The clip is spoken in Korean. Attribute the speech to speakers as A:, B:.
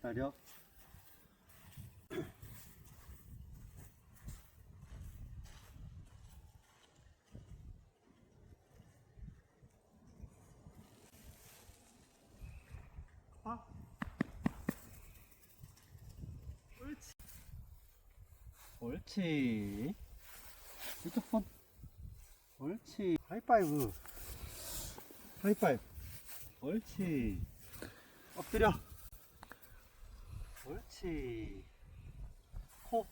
A: 기다려. 아. 옳지. 옳지. 이쪽 손. 옳지. 하이파이브. 하이파이브. 옳지. 엎드려. 옳지. 코.